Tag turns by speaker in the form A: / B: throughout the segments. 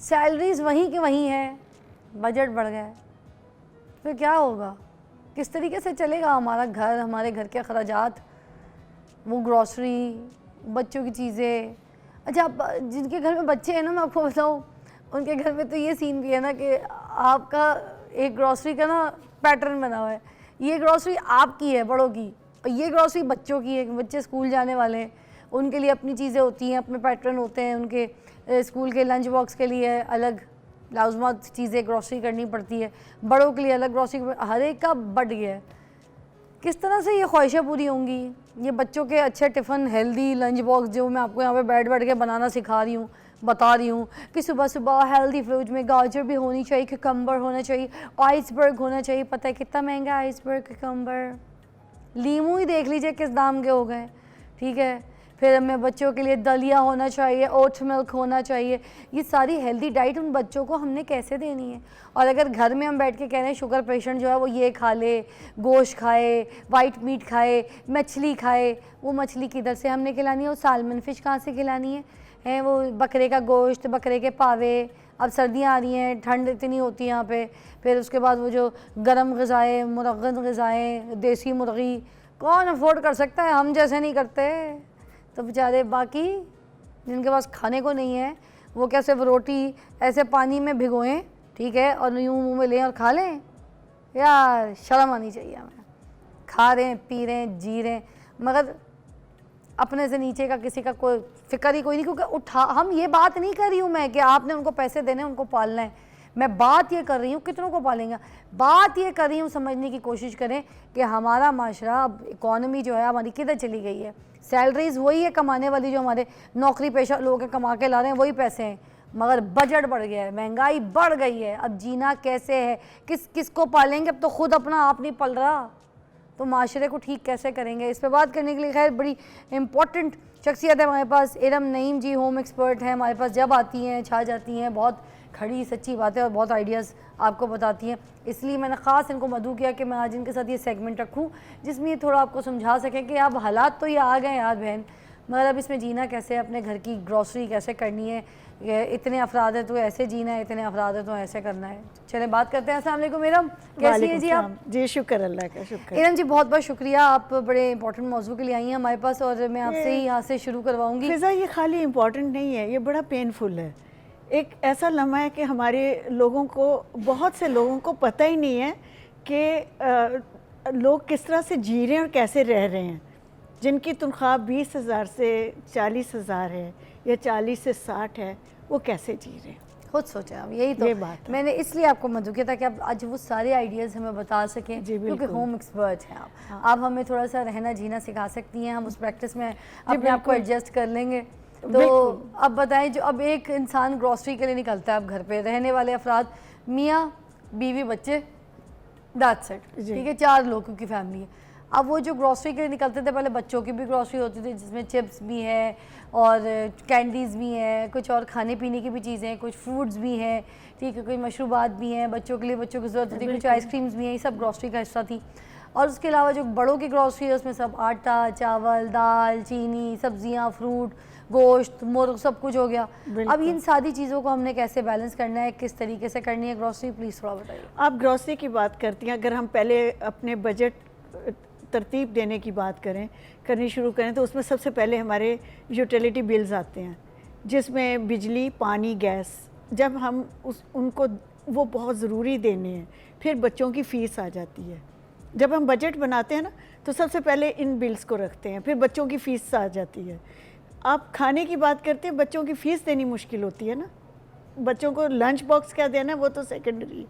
A: Salaries वहीं के वहीं है, बजट बढ़ गया है, फिर क्या होगा? किस तरीके से चलेगा हमारा घर, हमारे घर के अखराजात, वो ग्रॉसरी, बच्चों की चीज़ें। अच्छा, जिनके घर में बच्चे हैं ना, मैं आपको बताऊँ, उनके घर में तो ये सीन भी है ना कि आपका एक ग्रॉसरी का ना पैटर्न बना हुआ है, ये ग्रॉसरी आपकी है बड़ों की, और ये ग्रॉसरी बच्चों की है, बच्चे स्कूल जाने वाले हैं, उनके लिए अपनी चीज़ें होती हैं, अपने पैटर्न होते हैं, उनके स्कूल के लंच बॉक्स के लिए अलग लाजमत चीज़ें ग्रॉसरी करनी पड़ती है, बड़ों के लिए अलग ग्रॉसरी, हर एक का बढ़ गया है। किस तरह से ये ख्वाहिशें पूरी होंगी? ये बच्चों के अच्छे टिफ़िन, हेल्दी लंच बॉक्स जो मैं आपको यहाँ पे बैठ के बनाना सिखा रही हूँ, बता रही हूँ कि सुबह सुबह हेल्दी फ्रूट में गाजर भी होनी चाहिए, कुकम्बर होना चाहिए, आइसबर्ग होना चाहिए। पता है कितना महंगा आइसबर्ग, कुकम्बर, लीमू ही देख लीजिए किस दाम के हो गए, ठीक है। फिर हमें बच्चों के लिए दलिया होना चाहिए, ओट मिल्क होना चाहिए। ये सारी हेल्दी डाइट उन बच्चों को हमने कैसे देनी है? और अगर घर में हम बैठ के कह रहे हैं शुगर पेशेंट जो है वो ये खा ले, गोश्त खाए, वाइट मीट खाए, मछली खाए, वो मछली किधर से हमने खिलानी है? वो सालमन फ़िश कहाँ से खिलानी है? वो बकरे का गोश्त, बकरे के पावे। अब सर्दियाँ आ रही हैं, ठंड इतनी होती है यहाँ पे, फिर उसके बाद वो जो गर्म ग़िज़ाएँ, मुरग़्ग़न ग़िज़ाएँ, देसी मुर्गी कौन अफोर्ड कर सकता है? हम जैसे नहीं करते। तो बेचारे बाकी जिनके पास खाने को नहीं है, वो क्या सिर्फ रोटी ऐसे पानी में भिगोएं, ठीक है, और यूँ मुँह में लें और खा लें? यार शर्म आनी चाहिए हमें। खा रहे हैं, पी रहे हैं, जी रहे हैं, मगर अपने से नीचे का किसी का कोई फिक्र ही कोई नहीं। क्योंकि हम ये बात नहीं कर रही हूँ मैं कि आपने उनको पैसे देने, उनको पालना है। मैं बात ये कर रही हूँ कितनों को पालेंगे, बात ये कर रही हूँ समझने की कोशिश करें कि हमारा माशरा, अब इकॉनमी जो है हमारी किधर चली गई है। सैलरीज वही है कमाने वाली, जो हमारे नौकरी पेशा लोग हैं कमा के ला रहे हैं वही पैसे हैं, मगर बजट बढ़ गया है, महंगाई बढ़ गई है। अब जीना कैसे है? किसको पालेंगे? अब तो खुद अपना आप नहीं पल रहा, तो माशरे को ठीक कैसे करेंगे? इस पर बात करने के लिए खैर बड़ी इंपॉर्टेंट शख्सियत है हमारे पास। इरम नईम जी होम एक्सपर्ट हैं हमारे पास, जब आती हैं छा जाती हैं, बहुत खड़ी सच्ची बातें और बहुत आइडियाज़ आपको बताती हैं। इसलिए मैंने ख़ास इनको मदऊ किया कि मैं आज इनके साथ ये सेगमेंट रखूँ जिसमें ये थोड़ा आपको समझा सकें कि अब हालात तो ये आ गए यार बहन, मगर अब इसमें जीना कैसे है, अपने घर की ग्रॉसरी कैसे करनी है, इतने अफराद है तो ऐसे जीना है, इतने अफराद है तो ऐसे करना है। चले बात करते हैं। अस्सलाम वालेकुम इरम, कैसी है जी आप?
B: जी शुक्र, अल्लाह का शुक्र।
A: इरम जी बहुत बहुत शुक्रिया, आप बड़े इंपॉर्टेंट मौजू के लिए आई हैं हमारे पास, और मैं आपसे ही यहाँ से शुरू करवाऊँगी।
B: फिज़ा, ये खाली इम्पॉर्टेंट नहीं है, ये बड़ा पेनफुल है। एक ऐसा लम्हा है कि हमारे लोगों को, बहुत से लोगों को पता ही नहीं है कि लोग किस तरह से जी रहे हैं और कैसे रह रहे हैं। जिनकी तनख्वाह 20,000 से 40,000 है या 40 से 60 है, वो कैसे जी रहे हैं?
A: खुद सोचें आप, यही तो बात मैंने इसलिए आपको मदऊ किया ताकि आप आज वो सारे आइडियाज़ हमें बता सकें, क्योंकि होम एक्सपर्ट हैं आप। हाँ। आप हमें थोड़ा सा रहना जीना सिखा सकती हैं, हम उस प्रैक्टिस में अपने आप को एडजस्ट कर लेंगे। तो अब बताएं, जो अब एक इंसान ग्रॉसरी के लिए निकलता है, अब घर पे रहने वाले अफराद, मियाँ बीवी बच्चे, दैट्स इट, ठीक है, 4 लोगों की फैमिली है। अब वो जो ग्रॉसरी के लिए निकलते थे, पहले बच्चों की भी ग्रॉसरी होती थी जिसमें चिप्स भी है और कैंडीज़ भी हैं, कुछ और खाने पीने की भी चीज़ें, कुछ फ्रूट्स भी हैं, ठीक है, कोई मशरूबात भी हैं बच्चों के लिए, बच्चों की ज़रूरत होती है, कुछ आइसक्रीम्स भी हैं, ये सब ग्रॉसरी का हिस्सा थी। और उसके अलावा जो बड़ों की ग्रॉसरी है उसमें सब आटा, चावल, दाल, चीनी, सब्जियाँ, फ्रूट, गोश्त, मुर्ग, सब कुछ हो गया। अब इन सारी चीज़ों को हमने कैसे बैलेंस करना है, किस तरीके से करनी है ग्रॉसरी, प्लीज़ थोड़ा बताइए।
B: आप ग्रॉसरी की बात करती हैं, अगर हम पहले अपने बजट तरतीब देने की बात करनी शुरू करें तो उसमें सबसे पहले हमारे यूटिलिटी बिल्स आते हैं, जिसमें बिजली, पानी, गैस, जब हम उनको वो बहुत ज़रूरी देने हैं। फिर बच्चों की फ़ीस आ जाती है। जब हम बजट बनाते हैं ना तो सबसे पहले इन बिल्स को रखते हैं, फिर बच्चों की फ़ीस आ जाती है। आप खाने की बात करते हैं, बच्चों की फ़ीस देनी मुश्किल होती है ना, बच्चों को लंच बॉक्स क्या देना है वो तो सेकेंडरी,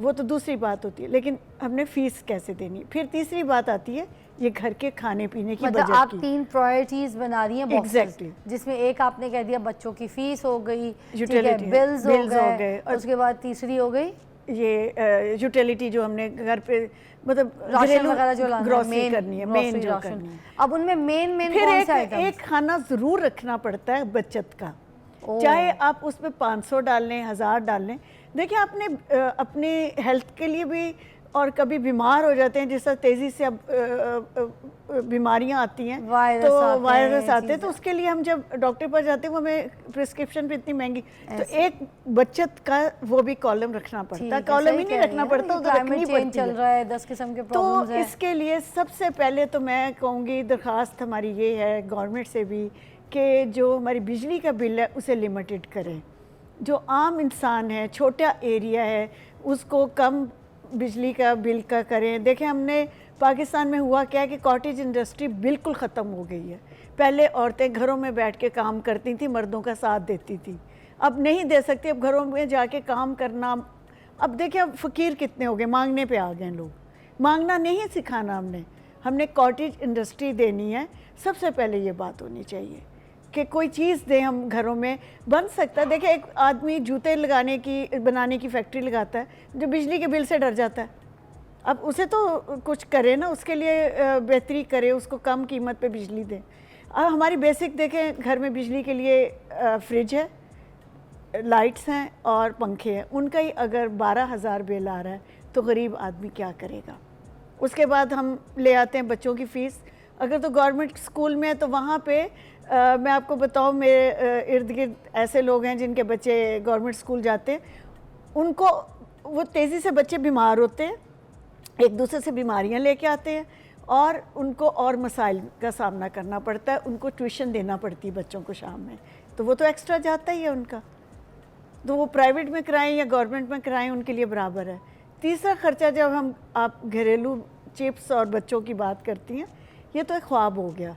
B: वो तो दूसरी बात होती है, लेकिन हमने फ़ीस कैसे देनी। फिर तीसरी बात आती है ये घर के खाने पीने की,
A: मतलब
B: बजट
A: आप
B: की।
A: 3 प्रायोरिटीज़ बना रही हैं
B: एग्जैक्टली,
A: जिसमें एक आपने कह दिया बच्चों की फ़ीस हो गई,
B: यूटिलिटी
A: बिल्स हो गए, और उसके बाद तीसरी हो गई
B: ये यूटिलिटी जो हमने घर पे मतलब
A: राशन वगैरह जो
B: ग्रोसरी करनी है, मेन जो करनी है।
A: अब उनमें मेन
B: फिर एक खाना ज़रूर रखना पड़ता है बचत का, चाहे आप उसमें 500 डाल लें, 1000 डाल लें। देखिए आपने अपने हेल्थ के लिए भी और कभी बीमार हो जाते हैं, जिस तरह तेज़ी से अब बीमारियां आती हैं,
A: वायरस
B: तो
A: आते
B: वायरस
A: हैं,
B: आते हैं, तो उसके लिए हम जब डॉक्टर पर जाते हैं वो हमें प्रिस्क्रिप्शन भी इतनी महंगी, तो एक बचत का वो भी कॉलम रखना पड़ता है। कॉलम ही नहीं रखना पड़ता, वो तो रखनी पड़ती
A: चल
B: है।
A: रहा है, 10 किस्म के
B: तो
A: प्रॉब्लम्स हैं।
B: इसके लिए सबसे पहले तो मैं कहूँगी दरख्वास्त हमारी ये है गवर्नमेंट से भी कि जो हमारी बिजली का बिल है उसे लिमिटेड करें। जो आम इंसान है, छोटा एरिया है, उसको कम बिजली का बिल का करें। देखें हमने पाकिस्तान में हुआ क्या है कि कॉटेज इंडस्ट्री बिल्कुल ख़त्म हो गई है। पहले औरतें घरों में बैठ के काम करती थी, मर्दों का साथ देती थी, अब नहीं दे सकती। अब घरों में जाके काम करना, अब देखिए अब फ़कीर कितने हो गए, मांगने पे आ गए लोग। मांगना नहीं सिखाना हमने कॉटेज इंडस्ट्री देनी है। सबसे पहले ये बात होनी चाहिए कि कोई चीज़ दें हम घरों में, बन सकता है। देखिए एक आदमी जूते बनाने की फैक्ट्री लगाता है, जो बिजली के बिल से डर जाता है, अब उसे तो कुछ करे ना, उसके लिए बेहतरी करे, उसको कम कीमत पे बिजली दें। अब हमारी बेसिक देखें, घर में बिजली के लिए फ्रिज है, लाइट्स हैं और पंखे हैं, उनका ही अगर 12,000 बिल आ रहा है तो गरीब आदमी क्या करेगा। उसके बाद हम ले आते हैं बच्चों की फ़ीस। अगर तो गवर्नमेंट स्कूल में है तो वहाँ पे मैं आपको बताऊँ, मेरे इर्द गिर्द ऐसे लोग हैं जिनके बच्चे गवर्नमेंट स्कूल जाते हैं, उनको वो तेज़ी से बच्चे बीमार होते हैं, एक दूसरे से बीमारियां लेके आते हैं और उनको और मसाइल का सामना करना पड़ता है। उनको ट्यूशन देना पड़ती है बच्चों को शाम में, तो वो तो एक्स्ट्रा जाता ही है उनका, तो वो प्राइवेट में कराएं या गवर्नमेंट में कराएं उनके लिए बराबर है। तीसरा ख़र्चा, जब आप घरेलू चिप्स और बच्चों की बात करती हैं, ये तो एक ख्वाब हो गया।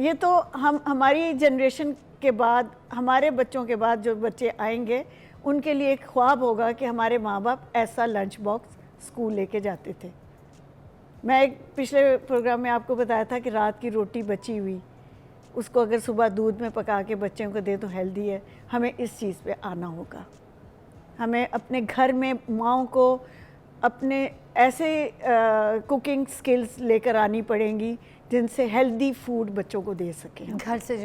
B: ये तो हमारी जनरेशन के बाद, हमारे बच्चों के बाद जो बच्चे आएंगे उनके लिए एक ख्वाब होगा कि हमारे माँ बाप ऐसा लंच बॉक्स स्कूल लेके जाते थे। मैं एक पिछले प्रोग्राम में आपको बताया था कि रात की रोटी बची हुई, उसको अगर सुबह दूध में पका के बच्चों को दे तो हेल्दी है। हमें इस चीज़ पे आना होगा। हमें अपने घर में माँओं को अपने ऐसे कुकिंग स्किल्स लेकर आनी पड़ेंगी जिनसे हेल्दी फूड बच्चों को दे सकें,
A: घर से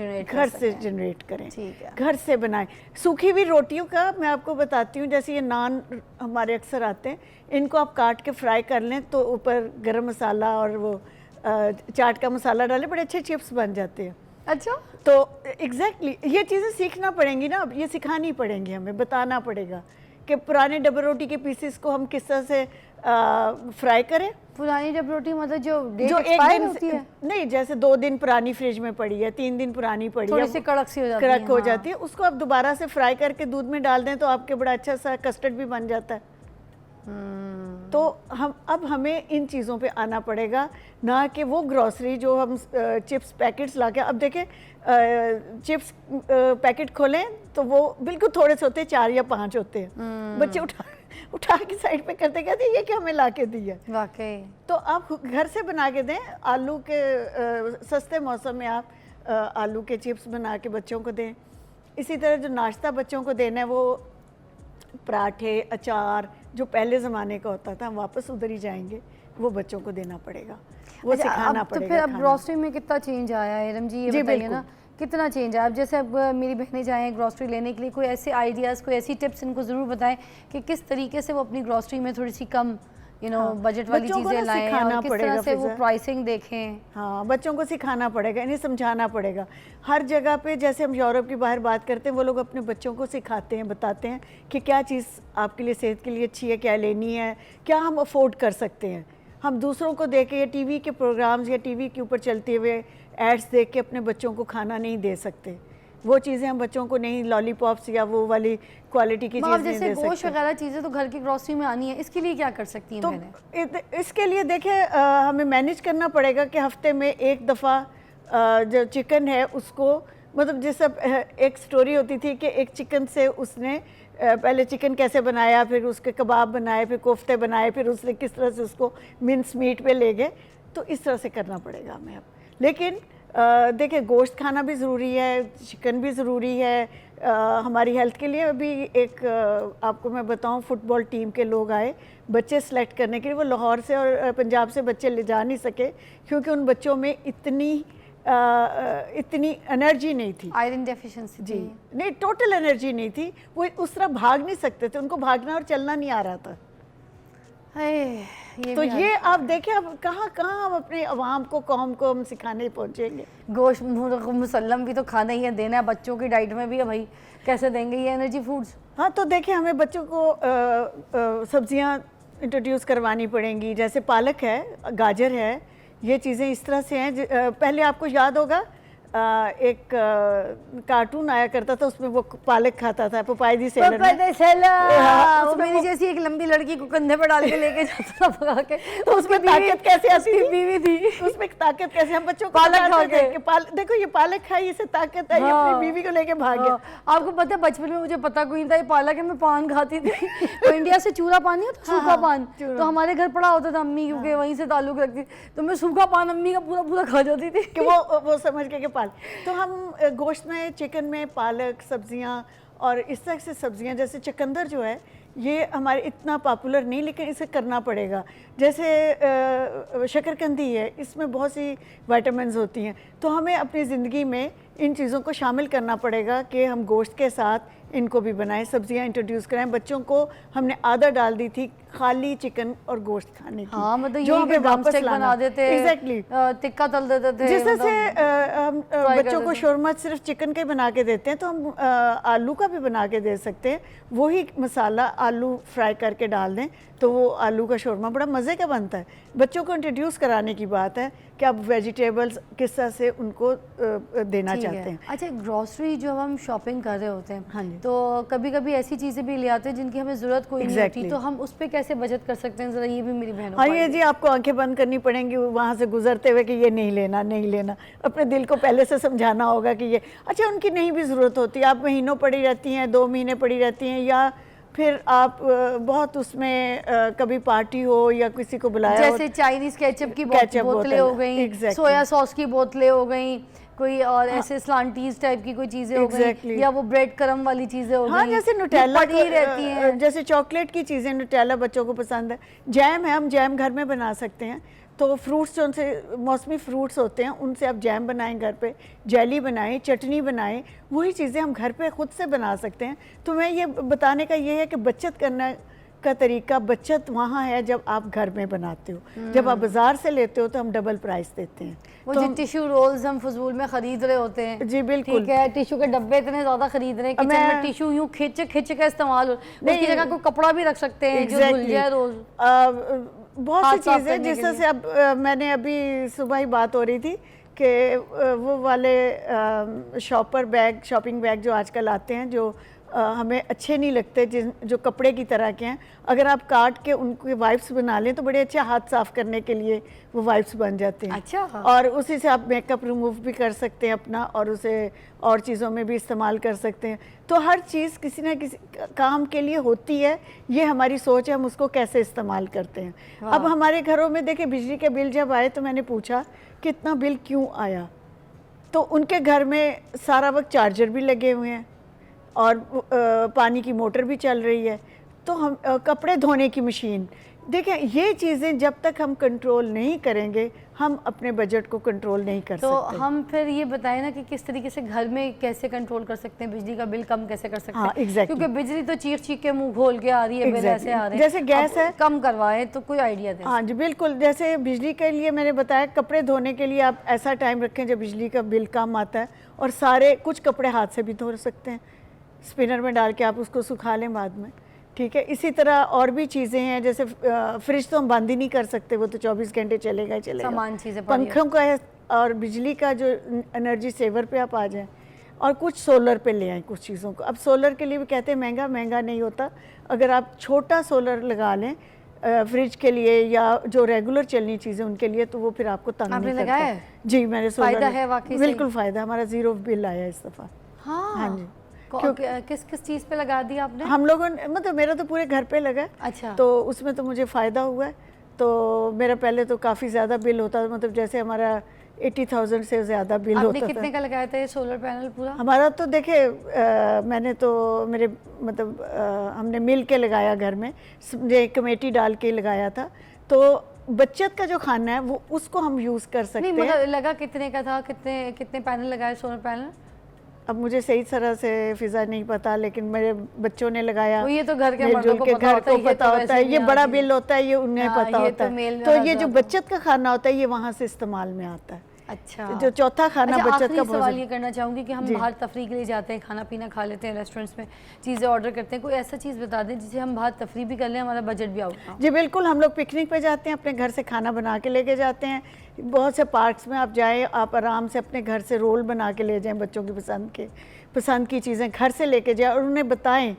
B: जनरेट करें,
A: ठीक है,
B: घर से बनाएं। सूखी हुई रोटियों का मैं आपको बताती हूँ, जैसे ये नान हमारे अक्सर आते हैं, इनको आप काट के फ्राई कर लें तो ऊपर गरम मसाला और वो चाट का मसाला डालें, बड़े अच्छे चिप्स बन जाते हैं।
A: अच्छा,
B: तो एग्जैक्टली ये चीज़ें सीखना पड़ेंगी ना, अब ये सिखानी पड़ेंगी, हमें बताना पड़ेगा कि पुराने डबल रोटी के पीसेस को हम किस तरह से फ्राई करें।
A: पुरानी डब रोटी मतलब जो
B: एक दिन
A: होती है?
B: नहीं, जैसे 2 दिन पुरानी फ्रिज में पड़ी है, 3 दिन पुरानी पड़ी है,
A: थोड़ी सी कड़क सी हो जाती है,
B: कड़क हो जाती है, उसको आप दोबारा से फ्राई करके दूध में डाल दें तो आपके बड़ा अच्छा सा कस्टर्ड भी बन जाता है। तो हमें इन चीज़ों पे आना पड़ेगा, ना कि वो ग्रॉसरी जो हम चिप्स पैकेट्स ला के, अब देखें चिप्स पैकेट खोलें तो वो बिल्कुल थोड़े से होते हैं, 4 या 5 होते हैं, बच्चे उठा के साइड पे करते कहते ये क्या हमें ला के दिया।
A: वाकई,
B: तो आप घर से बना के दें। आलू के सस्ते मौसम में आप आलू के चिप्स बना के बच्चों को दें। इसी तरह जो नाश्ता बच्चों को देना है वो पराठे, अचार जो पहले ज़माने का होता था, हम वापस उधर ही जाएंगे, वो बच्चों को देना पड़ेगा, वो सिखाना पड़ेगा।
A: तो फिर अब ग्रॉसरी में कितना चेंज आया है इरम जी, ये बताइए ना, कितना चेंज आया? अब जैसे अब मेरी बहनें जाएँ ग्रॉसरी लेने के लिए, कोई ऐसे आइडियाज़, कोई ऐसी टिप्स इनको ज़रूर बताएं कि किस तरीके से वो अपनी ग्रॉसरी में थोड़ी सी कम बजट वाली चीज़ें लाएं और किस तरह से वो प्राइसिंग देखें।
B: हाँ, बच्चों को सिखाना पड़ेगा, इन्हें समझाना पड़ेगा। हर जगह पे जैसे हम यूरोप की बाहर बात करते हैं, वो लोग अपने बच्चों को सिखाते हैं, बताते हैं कि क्या चीज़ आपके लिए सेहत के लिए अच्छी है, क्या लेनी है, क्या हम अफोर्ड कर सकते हैं। हम दूसरों को देख के या टीवी के प्रोग्राम्स या टीवी के ऊपर चलते हुए एड्स देख के अपने बच्चों को खाना नहीं दे सकते। वो चीज़ें हम बच्चों को नहीं, लॉलीपॉप्स या वो वाली क्वालिटी की चीज़ें नहीं दे सकते।
A: गोश्त वगैरह चीज़ें तो घर की ग्रॉसरी में आनी है, इसके लिए क्या कर सकती हैं?
B: तो इसके लिए देखिए हमें मैनेज करना पड़ेगा कि हफ्ते में एक दफ़ा जो चिकन है उसको, मतलब जैसे एक स्टोरी होती थी कि एक चिकन से उसने पहले चिकन कैसे बनाया, फिर उसके कबाब बनाए, फिर कोफ्ते बनाए, फिर उसने किस तरह से उसको मिन्स मीट पे ले गए। तो इस तरह से करना पड़ेगा हमें अब। लेकिन देखिए गोश्त खाना भी ज़रूरी है, चिकन भी ज़रूरी है हमारी हेल्थ के लिए। अभी एक आपको मैं बताऊं, फुटबॉल टीम के लोग आए बच्चे सेलेक्ट करने के लिए, वो लाहौर से और पंजाब से बच्चे ले जा नहीं सके क्योंकि उन बच्चों में इतनी एनर्जी नहीं थी,
A: आयरन डेफिशिएंसी
B: जी नहीं, टोटल एनर्जी नहीं थी, वो उस तरह भाग नहीं सकते थे, उनको भागना और चलना नहीं आ रहा था।
A: हाय, ये
B: तो
A: भी
B: ये आप देखिए, अब कहाँ कहाँ हम अपने अवाम को, कौम को हम सिखाने पहुँचेंगे।
A: गोश्त मुसल्लम भी तो खाना ही है, देना है बच्चों की डाइट में भी है भाई, कैसे देंगे ये एनर्जी फूड्स।
B: हाँ, तो देखिए हमें बच्चों को सब्जियां इंट्रोड्यूस करवानी पड़ेंगी, जैसे पालक है, गाजर है, ये चीज़ें इस तरह से हैं। पहले आपको याद होगा एक कार्टून आया करता था, उसमें वो पालक खाता था, पपाई दी सेलर में।
A: हाँ, वो
B: उसमें
A: मेरी जैसी एक लंबी लड़की को कंधे पर डाल के लेके जाता था भगा के,
B: तो उसमें ताकत कैसे आती थी?
A: बीवी थी,
B: उसमें ताकत कैसे, हम बच्चों को
A: पालक खा
B: बताते थे
A: के।
B: कि देखो ये पालक खाई, इससे ताकत आई,
A: हाँ।
B: अपनी बीवी को लेके भाग गया।
A: हाँ, आपको पता है बचपन में मुझे पता कोई नहीं था ये पालक है, मैं पान खाती थी। तो इंडिया से चूरा पान नहीं होता, सूखा पान, तो हमारे घर पड़ा होता था, अम्मी क्योंकि वहीं से ताल्लुक रखती, तो मैं सूखा पान अम्मी का पूरा पूरा खा जाती थी
B: कि वो समझ के पालक। तो हम गोश्त में, चिकन में पालक, सब्जियां और इस तरह से सब्जियां, जैसे चुकंदर जो है ये हमारे इतना पॉपुलर नहीं, लेकिन इसे करना पड़ेगा। जैसे शकरकंदी है, इसमें बहुत सी विटामिन्स होती हैं, तो हमें अपनी ज़िंदगी में इन चीज़ों को शामिल करना पड़ेगा कि हम गोश्त के साथ इनको भी बनाएं, सब्जियां इंट्रोड्यूस कराएं। बच्चों को हमने आदत डाल दी थी खाली चिकन और गोश्त खाने की,
A: हाँ, मतलब
B: जो हमें वापस
A: बना
B: लाना
A: देते,
B: एग्जैक्टली
A: टिक्का तल देते थे,
B: जिस तरह
A: मतलब
B: से हम
A: कर
B: बच्चों को
A: देते।
B: शोरमा सिर्फ चिकन के बना के देते हैं, तो हम आलू का भी बना के दे सकते हैं। वही मसाला आलू फ्राई करके डाल दें तो वो आलू का शोरमा बड़ा मज़े का बनता है। बच्चों को इंट्रोड्यूस कराने की बात है कि आप वेजिटेबल्स किस तरह से उनको देना
A: ठीक
B: चाहते
A: है।
B: हैं।
A: अच्छा, ग्रोसरी जो हम शॉपिंग कर रहे होते हैं,
B: हाँ जी।
A: तो कभी कभी ऐसी चीज़ें भी ले आते हैं जिनकी हमें ज़रूरत कोई नहीं होती,
B: Exactly.
A: तो हम उस पर कैसे बचत कर सकते हैं, ज़रा ये भी मेरी बहनों
B: हाँ,
A: को
B: ये जी आपको आंखें बंद करनी पड़ेंगी वहाँ से गुजरते हुए कि ये नहीं लेना, नहीं लेना। अपने दिल को पहले से समझाना होगा कि ये अच्छा, उनकी नहीं भी ज़रूरत होती। आप महीनों पड़ी रहती हैं, 2 महीने पड़ी रहती हैं, या फिर आप बहुत उसमें कभी पार्टी हो या किसी को बुलाया हो,
A: जैसे चाइनीज़ केचप की
B: केचप
A: बोतलें
B: बोतल,
A: हो गई,
B: exactly.
A: सोया सॉस की बोतलें हो गई, कोई और ऐसे स्लांटीज टाइप की कोई चीज़ें हो गई,
B: Exactly.
A: या वो ब्रेड क्रम वाली चीज़ें हो गई।
B: हाँ, जैसे
A: ये
B: नुटेला
A: पड़ी रहती हैं।
B: जैसे चॉकलेट की चीज़ें, नुटेला बच्चों को पसंद है। जैम है, हम जैम घर में बना सकते हैं। तो फ्रूट्स जो उनसे मौसमी फ्रूट्स होते हैं, उनसे आप जैम बनाएं घर पे, जेली बनाएं, चटनी बनाएं, वही चीज़ें हम घर पे खुद से बना सकते हैं। तो मैं ये बताने का ये है कि बचत करना का तरीका, बचत वहाँ है जब आप घर में बनाते हो। जब आप बाज़ार से लेते हो तो हम डबल प्राइस देते हैं।
A: वो
B: तो
A: जो टिश्यू रोल्स हम फजूल में खरीद रहे होते हैं,
B: जी बिल्कुल,
A: ठीक है, टिश्यू के डब्बे इतने ज़्यादा खरीद रहे हैं, किचन में टिश्यू यूँ खिंच खिंच का इस्तेमाल हो, उसकी जगह कोई कपड़ा भी रख सकते हैं जो धुल जाए रोज़।
B: बहुत सी चीज़ें जिस तरह से अब मैंने अभी सुबह ही बात हो रही थी कि वो वाले शॉपर बैग, शॉपिंग बैग जो आजकल आते हैं, जो हमें अच्छे नहीं लगते, जो कपड़े की तरह के हैं, अगर आप काट के उनके वाइप्स बना लें तो बड़े अच्छे हाथ साफ़ करने के लिए वो वाइप्स बन जाते हैं।
A: अच्छा।
B: और उसी से आप मेकअप रिमूव भी कर सकते हैं अपना, और उसे और चीज़ों में भी इस्तेमाल कर सकते हैं। तो हर चीज़ किसी ना किसी काम के लिए होती है, ये हमारी सोच है, हम उसको कैसे इस्तेमाल करते हैं। अब हमारे घरों में देखिए, बिजली के बिल जब आए तो मैंने पूछा कि इतना बिल क्यों आया, तो उनके घर में सारा वक्त चार्जर भी लगे हुए हैं और पानी की मोटर भी चल रही है, तो हम कपड़े धोने की मशीन, देखें ये चीज़ें जब तक हम कंट्रोल नहीं करेंगे, हम अपने बजट को कंट्रोल नहीं कर
A: तो
B: सकते।
A: हम फिर ये बताएं ना कि किस तरीके से घर में कैसे कंट्रोल कर सकते हैं, बिजली का बिल कम कैसे कर सकते हैं।
B: हाँ, exactly.
A: क्योंकि बिजली तो चीख चीख के मुंह खोल के आ रही है, बिल ऐसे आ रहे हैं।
B: जैसे गैस है,
A: कम करवाएं तो कोई आइडिया दें।
B: हाँ जी बिल्कुल, जैसे बिजली के लिए मैंने बताया, कपड़े धोने के लिए आप ऐसा टाइम रखें जब बिजली का बिल कम आता है, और सारे कुछ कपड़े हाथ से भी धो सकते हैं, स्पिनर में डाल के आप उसको सुखा लें बाद में, ठीक है। इसी तरह और भी चीज़ें हैं, जैसे फ्रिज तो हम बंद ही नहीं कर सकते, वो तो 24 घंटे चलेगा ही चलेगा।
A: सामान चीज़ें
B: पंखों का है, और बिजली का जो एनर्जी सेवर पे आप आ जाएं, और कुछ सोलर पे ले आएँ कुछ चीज़ों को। अब सोलर के लिए भी कहते हैं महंगा, महंगा नहीं होता। अगर आप छोटा सोलर लगा लें फ्रिज के लिए या जो रेगुलर चलनी चीज़ें उनके लिए, तो वो फिर आपको तंग नहीं करता।
A: लगाया है?
B: जी, मैंने सोलर,
A: फ़ायदा है वाकई से?
B: बिल्कुल फ़ायदा, हमारा ज़ीरो बिल आया इस दफ़ा।
A: हाँ
B: जी।
A: किस किस चीज़ पे लगा दिया आपने?
B: हम लोगों ने, मतलब मेरा तो पूरे घर पे लगा।
A: अच्छा।
B: तो उसमें तो मुझे फ़ायदा हुआ है। तो मेरा पहले तो काफ़ी ज़्यादा बिल होता था, मतलब जैसे हमारा 80,000 से ज़्यादा बिल होता था।
A: आपने कितने का लगाया था ये सोलर पैनल पूरा?
B: हमारा तो देखे मैंने तो मेरे मतलब हमने मिल के लगाया घर में, एक कमेटी डाल के लगाया था। तो बचत का जो खाना है वो उसको हम यूज़ कर सकते हैं।
A: नहीं, मतलब लगा कितने का था, कितने कितने पैनल लगाए सोलर पैनल?
B: अब मुझे सही तरह से फिजा नहीं पता, लेकिन मेरे बच्चों ने लगाया।
A: तो ये तो घर के
B: मिलजुल
A: मर्दों को
B: के
A: पता
B: घर
A: होता है,
B: को
A: ये
B: पता
A: तो
B: होता है,
A: वैसे
B: ये
A: भी
B: बड़ा
A: आती है।
B: बिल होता है, ये उन्हें
A: हाँ,
B: पता
A: ये
B: होता
A: तो मेल
B: है।
A: में
B: तो
A: आ
B: ये जो
A: जाता है।
B: बचत का खाना होता है ये वहाँ से इस्तेमाल में आता है।
A: अच्छा,
B: जो चौथा खाना
A: अच्छा,
B: बचत
A: आखिरी
B: का
A: सवाल ये करना चाहूँगी कि हम
B: जी।
A: बाहर तफरीह के लिए जाते हैं, खाना पीना खा लेते हैं रेस्टोरेंट्स में, चीज़ें ऑर्डर करते हैं, कोई ऐसा चीज़ बता दें जिसे हम बाहर तफरीह भी कर लें, हमारा बजट भी आउट ना हो।
B: जी बिल्कुल, हम लोग पिकनिक पे जाते हैं, अपने घर से खाना बना के लेके जाते हैं। बहुत से पार्क्स में आप जाएं, आप आराम से अपने घर से रोल बना के ले जाएं, बच्चों की पसंद की चीज़ें घर से लेके जाएं और उन्हें बताएं।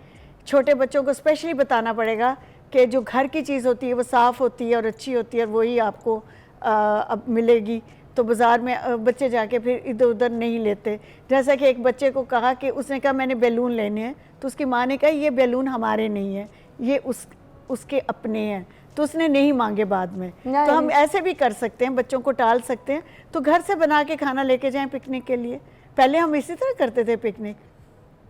B: छोटे बच्चों को स्पेशली बताना पड़ेगा कि जो घर की चीज़ होती है वो साफ़ होती है और अच्छी होती है और वही आपको अब मिलेगी। तो बाज़ार में बच्चे जाके फिर इधर उधर नहीं लेते। जैसा कि एक बच्चे को कहा कि उसने कहा मैंने बैलून लेने हैं, तो उसकी माँ ने कहा ये बैलून हमारे नहीं है, ये उसके अपने हैं, तो उसने नहीं मांगे बाद में। तो हम ऐसे भी कर सकते हैं, बच्चों को टाल सकते हैं। तो घर से बना के खाना लेके जाएं पिकनिक के लिए। पहले हम इसी तरह करते थे पिकनिक,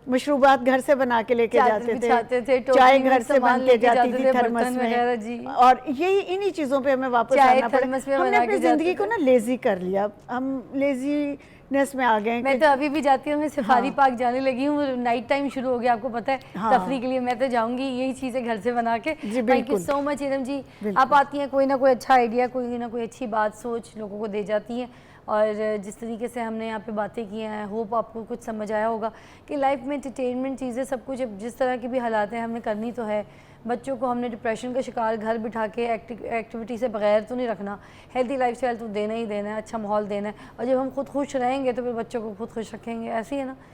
B: मशरूबात घर से बना के लेके जाते थे, चाय घर से बन के जाती थी थर्मस में। और यही इन्हीं चीज़ों पे हमें वापस आना पड़ा। हमने अपनी ज़िंदगी को ना लेज़ी कर लिया, हम लेज़ीनेस में आ गए।
A: मैं तो अभी भी जाती हूँ, मैं सफारी पार्क जाने लगी हूँ, नाइट टाइम शुरू हो गया, आपको पता है। तफरीह के लिए मैं तो जाऊँगी यही चीज़ें घर से बना के। Thank you so much Iram ji, आप आती हैं, कोई ना कोई अच्छा आइडिया, कोई ना कोई अच्छी बात सोच लोगों को दे जाती हैं। और जिस तरीके से हमने यहाँ पे बातें की हैं, होप आपको कुछ समझ आया होगा कि लाइफ में एंटरटेनमेंट चीज़ें सब कुछ, जिस तरह की भी हालात हैं, हमें करनी तो है। बच्चों को हमने डिप्रेशन का शिकार घर बिठा के एक्टिविटी से बगैर तो नहीं रखना। हेल्दी लाइफस्टाइल तो देना ही देना है, अच्छा माहौल देना है। और जब हम खुद खुश रहेंगे तो फिर बच्चों को खुद खुश रखेंगे, ऐसी है ना।